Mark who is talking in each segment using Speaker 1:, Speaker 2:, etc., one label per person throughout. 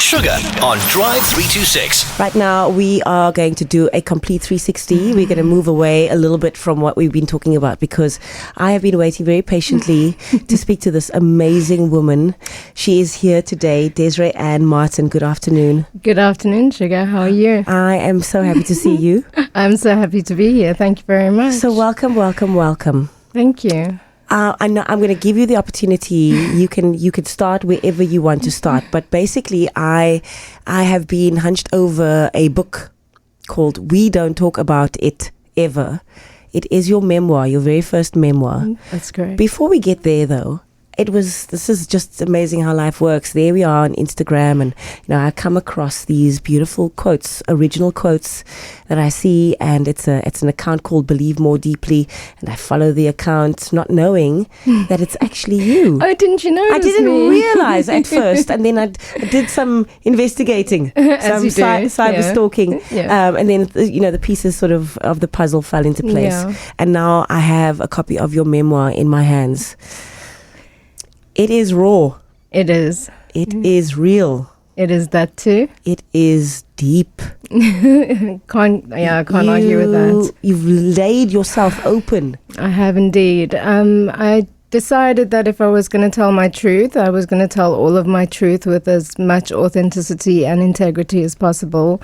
Speaker 1: Suga on Drive 326.
Speaker 2: Right now, we are going to do a complete 360. We're going to move away a little bit from what we've been talking about because I have been waiting very patiently to speak to this amazing woman. She is here today, Desiree-Anne Martin. Good afternoon.
Speaker 3: Good afternoon, Suga. How are you?
Speaker 2: I am so happy to see you.
Speaker 3: I'm so happy to be here. Thank you very much.
Speaker 2: So welcome.
Speaker 3: Thank you.
Speaker 2: I know I'm going to give you the opportunity. You can start wherever you want to start. But basically, I have been hunched over a book called "We Don't Talk About It Ever." It is your memoir, your very first memoir.
Speaker 3: That's correct.
Speaker 2: Before we get there, though, this is just amazing how life works. There we are on Instagram, and I come across these beautiful quotes, original quotes that I see, and it's an account called Believe More Deeply, and I follow the account not knowing that it's actually you.
Speaker 3: Oh, didn't you know?
Speaker 2: I didn't realize at first, and then I did some investigating, some cyber stalking, and then the pieces sort of the puzzle fell into place, and now I have a copy of your memoir in my hands. It is raw.
Speaker 3: It is.
Speaker 2: It is real.
Speaker 3: It is that too.
Speaker 2: It is deep.
Speaker 3: I can't argue with that.
Speaker 2: You've laid yourself open.
Speaker 3: I have indeed. I decided that if I was going to tell my truth, I was going to tell all of my truth with as much authenticity and integrity as possible.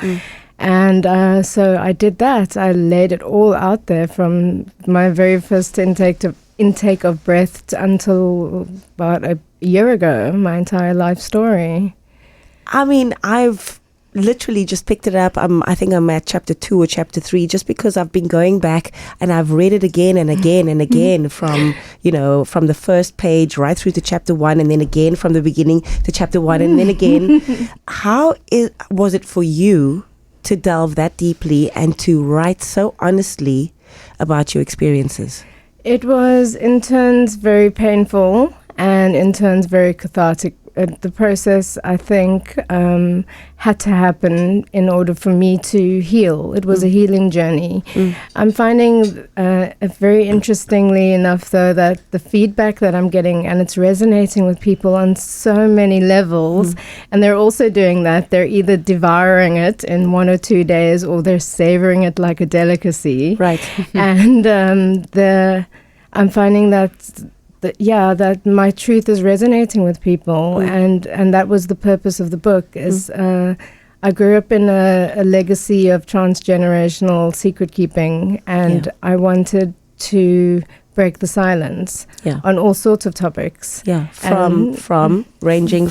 Speaker 3: And so I did that. I laid it all out there from my very first intake of breath until about a year ago, my entire life story.
Speaker 2: I mean, I've literally just picked it up. I think I'm at chapter 2 or chapter 3, just because I've been going back and I've read it again and again and again from the first page right through to chapter 1, and then again from the beginning to chapter 1, and then again. How was it for you to delve that deeply and to write so honestly about your experiences?
Speaker 3: It was in turns very painful and in turns very cathartic. The process, I think, had to happen in order for me to heal. It was a healing journey. I'm finding, very interestingly enough, though, that the feedback that I'm getting, and it's resonating with people on so many levels, and they're also doing that. They're either devouring it in 1 or 2 days, or they're savoring it like a delicacy.
Speaker 2: Right.
Speaker 3: And I'm finding that my truth is resonating with people, and that was the purpose of the book. Is I grew up in a legacy of transgenerational secret keeping, and I wanted to break the silence on all sorts of topics. Ranging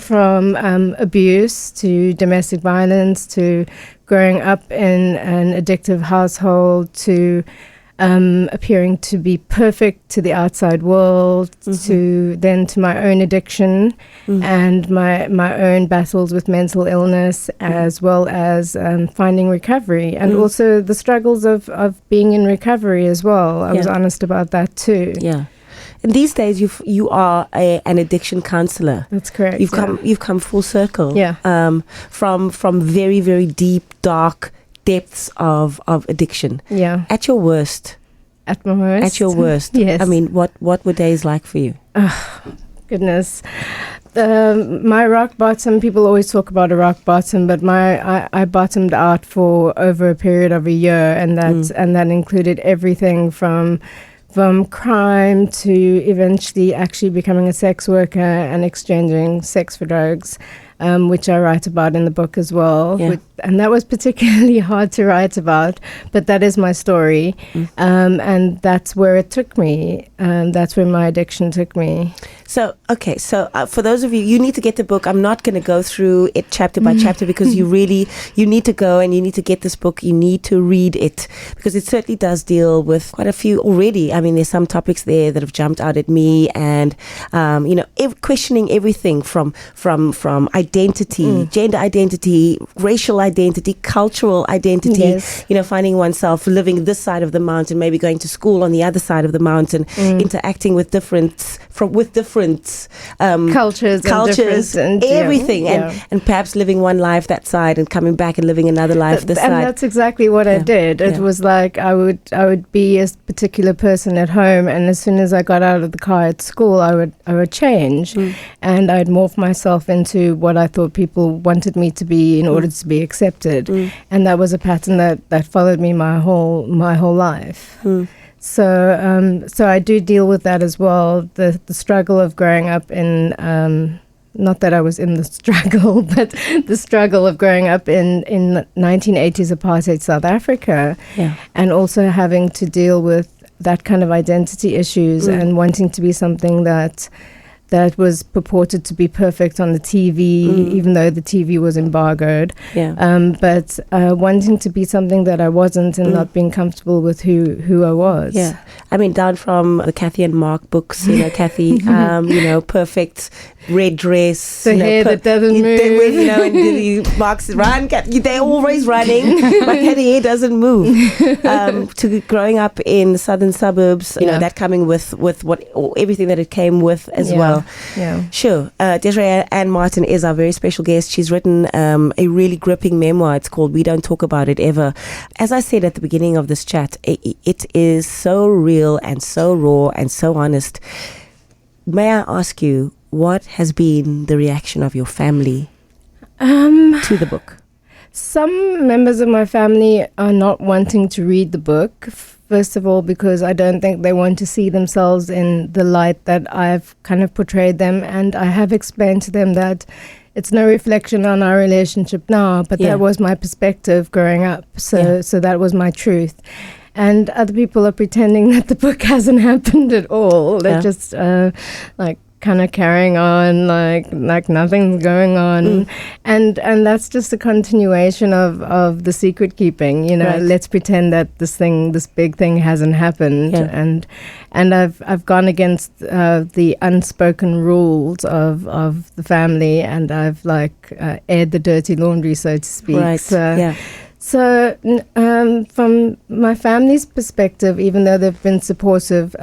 Speaker 3: from abuse to domestic violence to growing up in an addictive household to appearing to be perfect to the outside world, to my own addiction and my own battles with mental illness, as well as finding recovery, and also the struggles of being in recovery as well. I was honest about that too.
Speaker 2: Yeah. And these days, you are an addiction counselor.
Speaker 3: That's correct.
Speaker 2: You've come full circle.
Speaker 3: Yeah.
Speaker 2: From very, very deep, dark depths of addiction.
Speaker 3: Yeah.
Speaker 2: At your worst.
Speaker 3: At my worst.
Speaker 2: At your worst.
Speaker 3: Yes.
Speaker 2: I mean, what were days like for you?
Speaker 3: Goodness. My rock bottom, people always talk about a rock bottom, but I bottomed out for over a period of a year, and that included everything from crime to eventually actually becoming a sex worker and exchanging sex for drugs, which I write about in the book as well.
Speaker 2: Yeah.
Speaker 3: And that was particularly hard to write about, but that is my story. And that's where it took me. That's where my addiction took me.
Speaker 2: So for those of you, you need to get the book. I'm not going to go through it chapter by chapter because you need to go and you need to get this book. You need to read it because it certainly does deal with quite a few already. I mean, there's some topics there that have jumped out at me, and questioning everything from identity, gender identity, racial identity, cultural identity.
Speaker 3: Yes.
Speaker 2: Finding oneself living this side of the mountain, maybe going to school on the other side of the mountain, interacting with different cultures
Speaker 3: and
Speaker 2: everything, and perhaps living one life that side and coming back and living another life this side.
Speaker 3: And that's exactly what I did. It was like I would be a particular person at home, and as soon as I got out of the car at school, I would change, and I'd morph myself into what I thought people wanted me to be in order to be accepted. And that was a pattern that followed me my whole life. So I do deal with that as well. The struggle of growing up in, not that I was in the struggle, but the struggle of growing up in 1980s apartheid South Africa, and also having to deal with that kind of identity issues and wanting to be something that was purported to be perfect on the TV, even though the TV was embargoed. But wanting to be something that I wasn't, and not being comfortable with who I was.
Speaker 2: Yeah, I mean, down from the Kathy and Mark books, Kathy, perfect red dress,
Speaker 3: the hair that doesn't move.
Speaker 2: And Mark's run. They're always running, but Kathy hair doesn't move. To growing up in southern suburbs, that coming with what everything that it came with as well.
Speaker 3: Yeah.
Speaker 2: Sure. Desiree-Anne Martin is our very special guest. She's written a really gripping memoir. It's called We Don't Talk About It Ever. As I said at the beginning of this chat, it is so real and so raw and so honest. May I ask you, what has been the reaction of your family to the book?
Speaker 3: Some members of my family are not wanting to read the book. First of all, because I don't think they want to see themselves in the light that I've kind of portrayed them. And I have explained to them that it's no reflection on our relationship now, but that was my perspective growing up. So that was my truth. And other people are pretending that the book hasn't happened at all. They're just kind of carrying on like nothing's going on. And that's just a continuation of the secret keeping, let's pretend that this big thing hasn't happened. And I've gone against the unspoken rules of the family, and I've aired the dirty laundry, so to speak. So from my family's perspective, even though they've been supportive,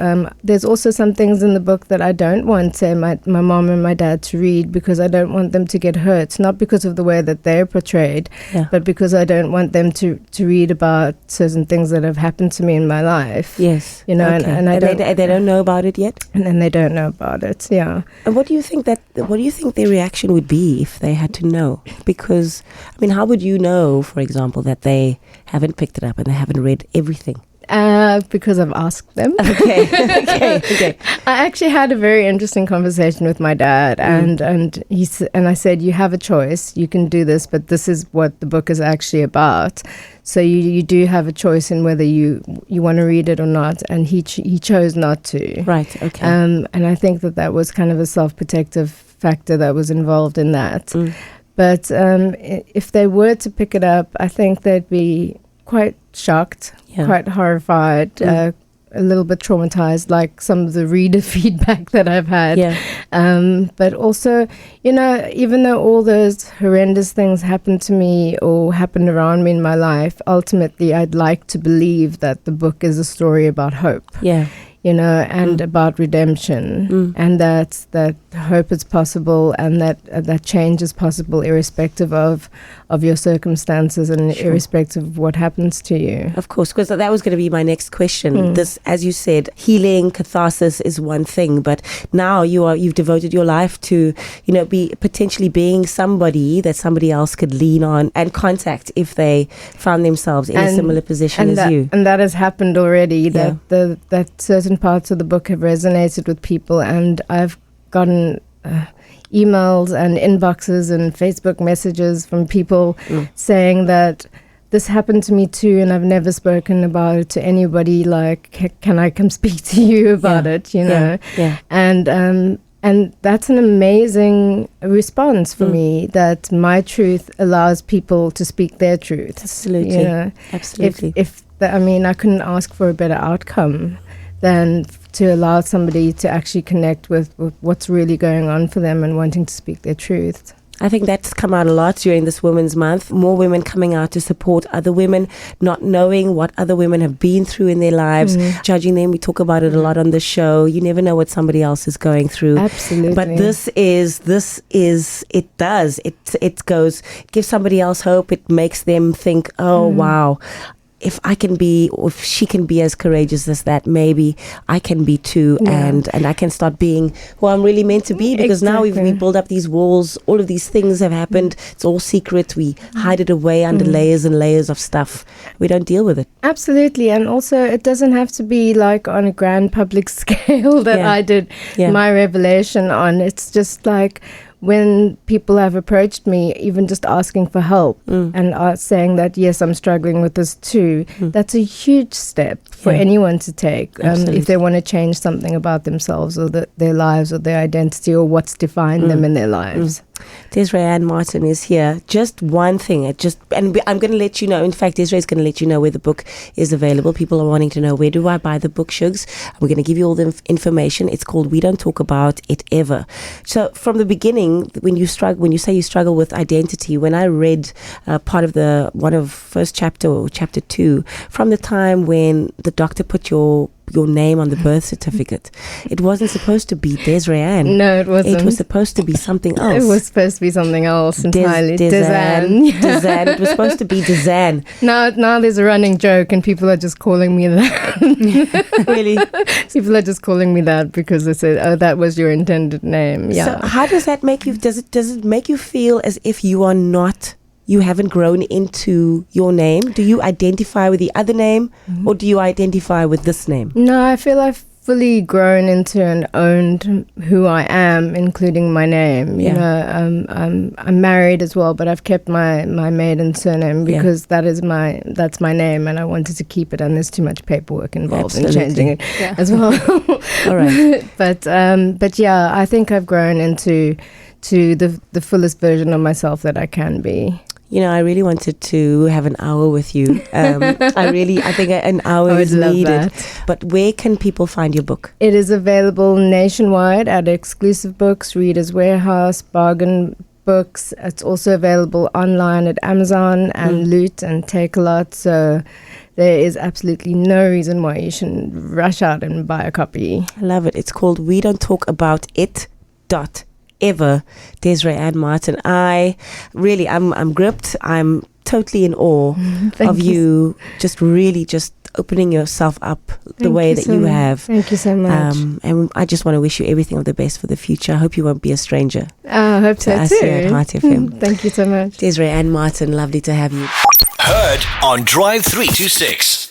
Speaker 3: there's also some things in the book that I don't want, say, my mom and my dad to read, because I don't want them to get hurt, not because of the way that they're portrayed, but because I don't want them to read about certain things that have happened to me in my life.
Speaker 2: Yes.
Speaker 3: And
Speaker 2: they don't know about it yet?
Speaker 3: And then they don't know about it, yeah.
Speaker 2: And what do you think their reaction would be if they had to know? Because, I mean, how would you know, for example, that they haven't picked it up and they haven't read everything?
Speaker 3: Because I've asked them.
Speaker 2: Okay.
Speaker 3: I actually had a very interesting conversation with my dad, and I said, you have a choice. You can do this, but this is what the book is actually about. So you do have a choice in whether you want to read it or not. And he chose not to. Right. Okay. And I think that was kind of a self-protective factor that was involved in that. But if they were to pick it up, I think they'd be quite shocked, quite horrified, a little bit traumatized, like some of the reader feedback that I've had. But also, even though all those horrendous things happened to me or happened around me in my life, ultimately I'd like to believe that the book is a story about hope. And about redemption, and that hope is possible, and that change is possible irrespective of your circumstances and irrespective of what happens to you. Of course, because that was going to be my next question. This, as you said, healing, catharsis is one thing, but now you've devoted your life to, be potentially being somebody that somebody else could lean on and contact if they found themselves in a similar position as you. And that has happened already. That certain parts of the book have resonated with people, and I've gotten emails and inboxes and Facebook messages from people saying that this happened to me too, and I've never spoken about it to anybody. Like, can I come speak to you about it? And that's an amazing response for me, that my truth allows people to speak their truth. Absolutely. Absolutely. I couldn't ask for a better outcome than to allow somebody to actually connect with what's really going on for them and wanting to speak their truth. I think that's come out a lot during this Women's Month. More women coming out to support other women, not knowing what other women have been through in their lives, judging them. We talk about it a lot on the show. You never know what somebody else is going through. Absolutely. But it goes, gives somebody else hope. It makes them think, oh, wow.
Speaker 2: if I can be, or if she can be as courageous as that, maybe I can be too, and I can start being who I'm really meant to be, because now we build up these walls, all of these things have happened, it's all secret, we hide it away under layers and layers of stuff, we don't deal with it.
Speaker 3: Absolutely. And also it doesn't have to be like on a grand public scale that I did my revelation on. It's just like when people have approached me, even just asking for help and are saying that, yes, I'm struggling with this too, that's a huge step for anyone to take if they want to change something about themselves or their lives or their identity or what's defined them in their lives.
Speaker 2: Desiree-Anne Martin is here. Just one thing, and I'm going to let you know. In fact, Desiree is going to let you know where the book is available. People are wanting to know, where do I buy the book, Shugs? We're going to give you all the information. It's called We Don't Talk About It Ever. So from the beginning, when you say you struggle with identity, when I read part of first chapter or chapter 2, from the time when the doctor put your name on the birth certificate, it wasn't supposed to be Desiree-Anne.
Speaker 3: No, it wasn't.
Speaker 2: It was supposed to be something else.
Speaker 3: It was supposed to be something else entirely.
Speaker 2: Desiree-Anne. It was supposed to be Desiree-Anne.
Speaker 3: Now there's a running joke and people are just calling me that.
Speaker 2: Really?
Speaker 3: People are just calling me that because they said, oh, that was your intended name. Yeah.
Speaker 2: So how does that make you, does it make you feel as if you haven't grown into your name? Do you identify with the other name or do you identify with this name?
Speaker 3: No, I feel I've fully grown into and owned who I am, including my name. You know, I'm married as well, but I've kept my maiden surname because that's my name and I wanted to keep it, and there's too much paperwork involved in changing it as well.
Speaker 2: All right.
Speaker 3: But yeah, I think I've grown into the fullest version of myself that I can be.
Speaker 2: You know, I really wanted to have an hour with you. I think an hour is needed.
Speaker 3: That.
Speaker 2: But where can people find your book?
Speaker 3: It is available nationwide at Exclusive Books, Reader's Warehouse, Bargain Books. It's also available online at Amazon and Loot and Take-A-Lot. So there is absolutely no reason why you shouldn't rush out and buy a copy.
Speaker 2: I love it. It's called We Don't Talk About It. Ever, Desiree-Anne Martin. I'm gripped. I'm totally in awe of you just really just opening yourself up the way that you have.
Speaker 3: Thank you so much.
Speaker 2: And I just want to wish you everything of the best for the future. I hope you won't be a stranger.
Speaker 3: I hope so
Speaker 2: us
Speaker 3: too.
Speaker 2: Here at Heart FM.
Speaker 3: Thank you so much.
Speaker 2: Desiree-Anne Martin, lovely to have you.
Speaker 1: Heard on Drive 326.